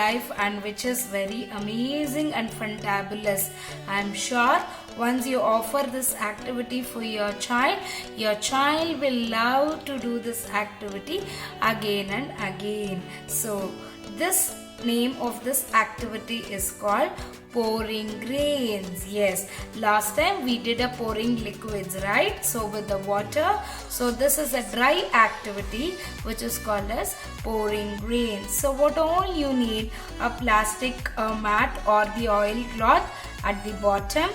life and which is very amazing and fantabulous. I am sure once you offer this activity for your child will love to do this activity again and again. So this name of this activity is called pouring grains. Yes, last time we did a pouring liquids, right? So with the water. So this is a dry activity which is called as pouring grains. So what all you need, a plastic mat or the oil cloth at the bottom.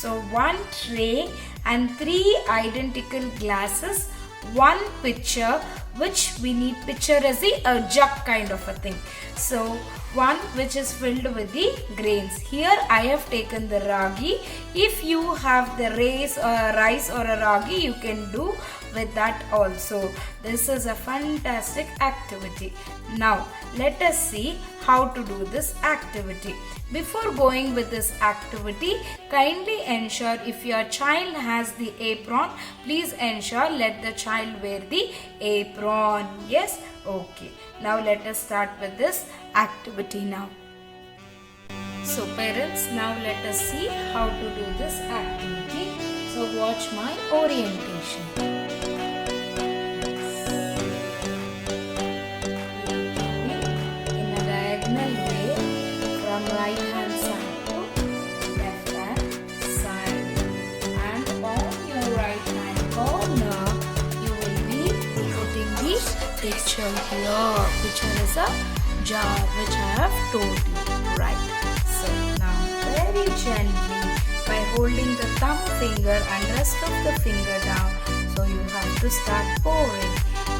So one tray and 3 identical glasses, one pitcher, which we need pitcher as a jug kind of a thing. So one which is filled with the grains. Here I have taken the ragi. If you have the rice or a ragi, you can do with that also. This is a fantastic activity. Now let us see how to do this activity. Before going with this activity, kindly ensure if your child has the apron, please ensure let the child wear the apron. Yes? Okay. Now let us start with this activity now. So parents, now let us see how to do this activity. So watch my orientation. Right hand side to left hand side, and on your right hand corner you will be putting the picture here. Picture is a jar which I have told you, right? So now very gently by holding the thumb finger and rest of the finger down, so you have to start pouring,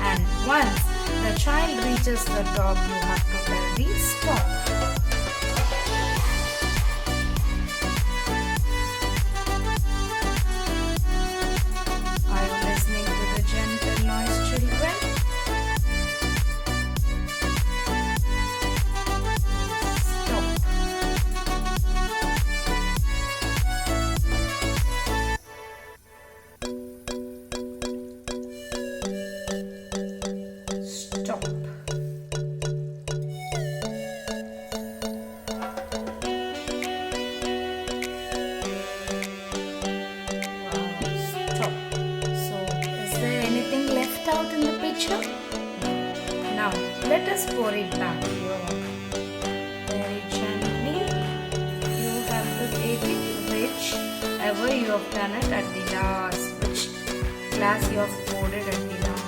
and once the child reaches the top you have to tell the stop. Out in the picture. Now let us pour it back here. Very gently. You have to take it whichever you have done it at the last. Which glass you have poured it at the last.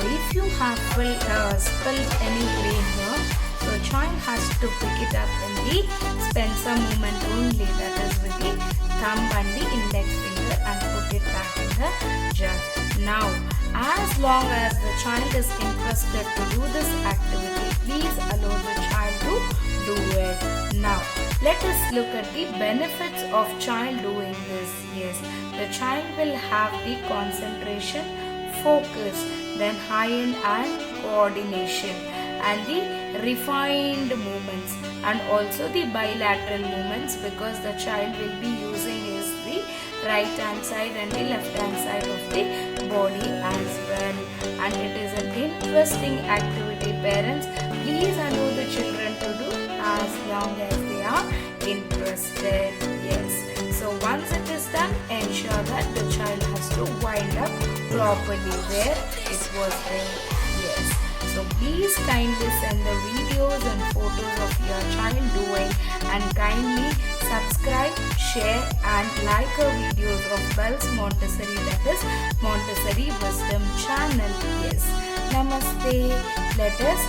If you have spilled any grain here, so child has to pick it up in the Spencer movement only, that is with the thumb and the index finger, and put it back in the jar. Now as long as the child is interested to do this activity, please allow the child to do it. Now let us look at the benefits of child doing this. Yes, the child will have the concentration, focus, then hand coordination, and the refined movements, and also the bilateral movements, because the child will be using the right hand side and the left hand side of the body as well. And it is an interesting activity, parents. Please allow the children to do as long as they are interested. Yes. So once it is done, ensure that the child has to wind up properly where it was there. Yes. So please kindly send the videos and photos of your child doing, and kindly subscribe, share and like our videos of Bells Montessori, that is Montessori Wisdom channel. Yes. Namaste. Let us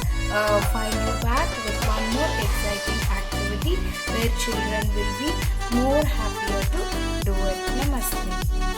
find you back with one more exciting activity where children will be more happier to do it. Namaste.